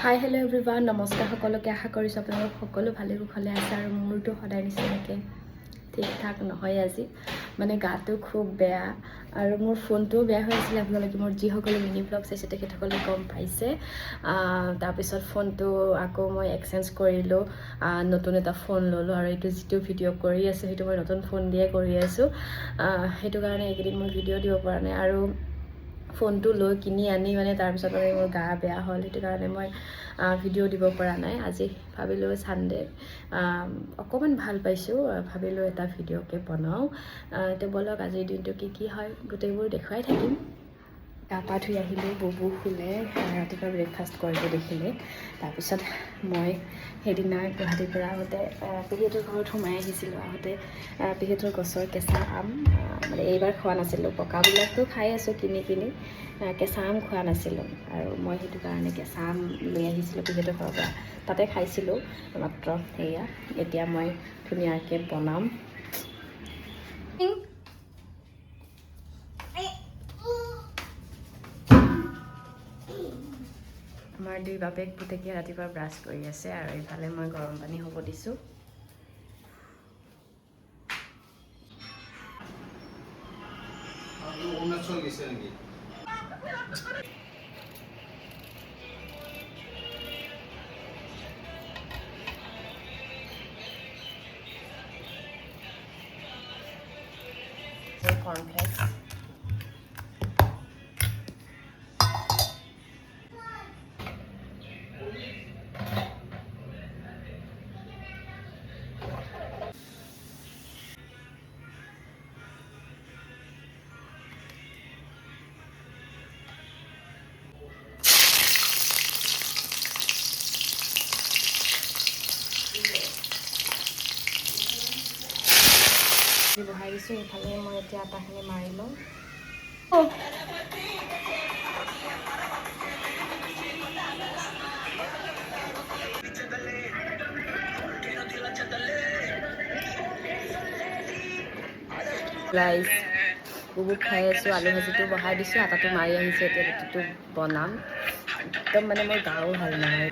Hi hello' everyone, নমস্কাৰ সকলোকে। আশা কৰিছোঁ আপোনালোক সকলো ভালে কুশলে আছে আৰু মোৰতো সদায় নিচিনাকৈ ঠিক ঠাক নহয়। আজি মানে গাটো খুব বেয়া আৰু মোৰ ফোনটোও বেয়া হৈ আছিলে। আপোনালোকে মোৰ যিসকলে মিনি ব্লগ চাইছে তেখেতসকলে গম পাইছে। তাৰপিছত ফোনটো আকৌ মই এক্সচেঞ্জ কৰিলোঁ, নতুন এটা ফোন ল'লোঁ আৰু এইটো যিটো ভিডিঅ' কৰি আছোঁ সেইটো মই নতুন ফোন দিয়ে কৰি আছোঁ। সেইটো কাৰণে এইকেইদিন মই ভিডিঅ' দিব পৰা নাই আৰু ফোনটো লৈ কিনি আনি মানে তাৰপিছত মানে মোৰ গা বেয়া হ'ল। সেইটো কাৰণে মই ভিডিঅ' দিব পৰা নাই। আজি ভাবিলোঁ ছানডে অকণমান ভাল পাইছোঁ, ভাবিলোঁ এটা ভিডিঅ'কে বনাওঁ। তো বলক আজিৰ দিনটো কি হয় গোটেইবোৰ দেখুৱাই থাকিম। গা পা ধুই আহিলোঁ, বুবু শুলে, ৰাতিপুৱা ব্ৰেকফাষ্ট কৰিব দেখিলে। তাৰপিছত মই সেইদিনা গুৱাহাটীৰ পৰা আহোঁতে পেহীহঁতৰ ঘৰত সোমাই আহিছিলোঁ। আহোঁতে পেহীহঁতৰ গছৰ কেঁচা আম, মানে এইবাৰ খোৱা নাছিলোঁ, পকাবিলাকতো খাই আছোঁ কিনি কিনি, কেঁচা আম খোৱা নাছিলোঁ আৰু মই সেইটো কাৰণে কেঁচা আম লৈ আহিছিলোঁ পেহীহঁতৰ ঘৰৰ পৰা। তাতে খাইছিলোঁ মাত্ৰ। সেয়া এতিয়া মই ধুনীয়াকৈ বনাম। আমাৰ দুই বাপেক পুতেকে ৰাতিপুৱা ব্ৰাছ কৰি আছে আৰু এইফালে মই গৰম পানী হ'ব দিছোঁ। অৰুণাচল গৈছে নেকি? কৰ্ণফ্লেক্স বহাই দিছোঁ। এইফালে মই এতিয়া আটাখিনি মাৰি লওঁ। ৰাইচ বুবুক খাই আছোঁ, আলু ভাজিটো বহাই দিছোঁ, আটাটো মাৰি আহিছোঁ। এতিয়া ৰুটিটো বনাম। একদম মানে মোৰ গাও ভাল নহয়।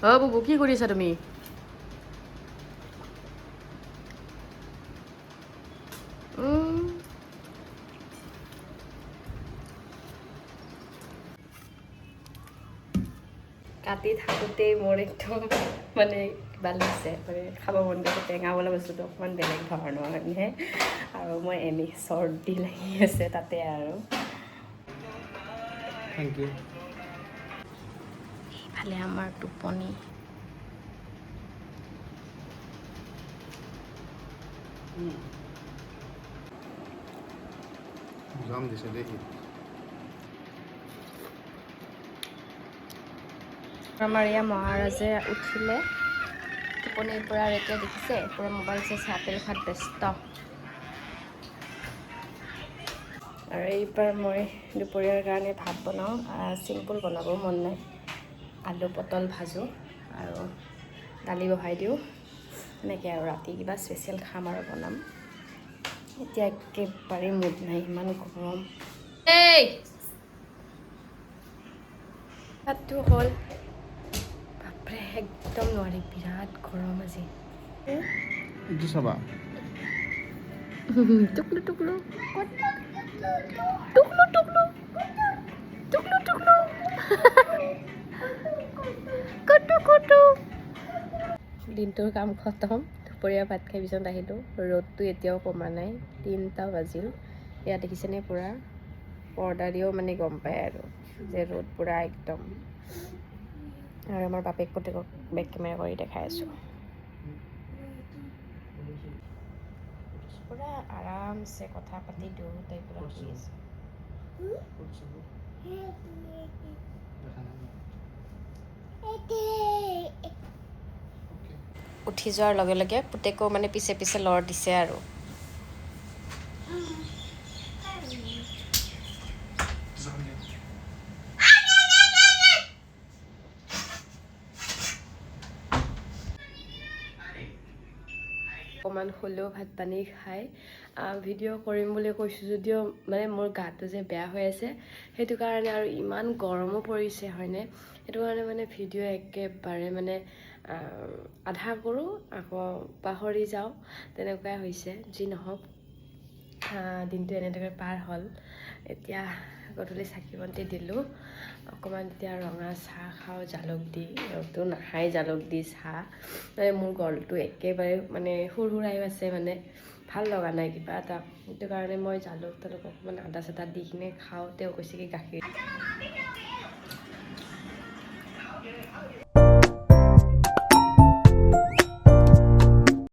অ' বুবু কি কৰি আছা তুমি? কাটি থাকোঁতেই মোৰ একদম মানে কিবা লাগিছে, মানে খাব মন গৈছে। টেঙা বোলা বস্তুটো অকণমান বেলেগ ধৰণৰ মানে, আৰু মই এনেই চৰ্দি লাগি আছে তাতে আৰু। Thank you. এইফালে আমাৰ টোপনি। জাম দিছে দেখি। আমাৰ ইয়াৰ মহাৰাজে উঠিলে টোপনিৰ পৰা আৰু এতিয়া দেখিছে পুৰা মোবাইল চাইছে, আপেল খোৱাত ব্যস্ত। আৰু এইবাৰ মই দুপৰীয়াৰ কাৰণে ভাত বনাওঁ। চিম্পুল বনাব মন নাই, আলু পটল ভাজোঁ আৰু দালি বহাই দিওঁ এনেকৈ। আৰু ৰাতি কিবা স্পেচিয়েল খাম আৰু বনাম। এতিয়া একেবাৰে মুড নাই, ইমান গৰম। এই ভাতটো হ'ল, বাপৰে একদম নোৱাৰি, বিৰাট গৰম আজি। এইটো চাবা। টুকলু টুকলু টুকলু টুকলু টুকলু টুকলু কুটু কুটু। দিনটোৰ কাম খতম, দুপৰীয়া ভাত খাই বিচনাত আহিলোঁ। ৰ'দটো এতিয়াও কমা নাই, 3টা বাজিল। এয়া দেখিছেনে পূৰা পৰ্দা দিও মানে গম পায় আৰু যে ৰ'দ পূৰা একদম। আৰু আমাৰ বাপেক পুতেকক বেক কেমেৰা কৰি দেখাই আছোঁ। পুৰা আৰামছে কথা পাতি দুয়োটাই পুৰা শুই আছে। উঠি যোৱাৰ লগে লগে পুতেকেও মানে পিছে পিছে লৰ দিছে আৰু। অকণমান হ'লেও ভাত পানী খাই ভিডিঅ' কৰিম বুলি কৈছোঁ যদিও মানে মোৰ গাটো যে বেয়া হৈ আছে সেইটো কাৰণে আৰু ইমান গৰমো পৰিছে হয়নে সেইটো কাৰণে মানে ভিডিঅ' একেবাৰে মানে আধা কৰোঁ আকৌ পাহৰি যাওঁ তেনেকুৱাই হৈছে যি নহওক দিনটো এনেদৰে পাৰ হ'ল এতিয়া গধূলি চাকি বন্তি দিলোঁ অকণমান এতিয়া ৰঙা চাহ খাওঁ জালুক দি তো নাখায় জালুক দি চাহ মানে মোৰ গলটো একেবাৰে মানে সুৰসুৰাই আছে মানে ভাল লগা নাই কিবা এটা সেইটো কাৰণে মই জালুক তালুক অকণমান আদা চাদা দি কিনে খাওঁ তেওঁ কৈছে কি গাখীৰ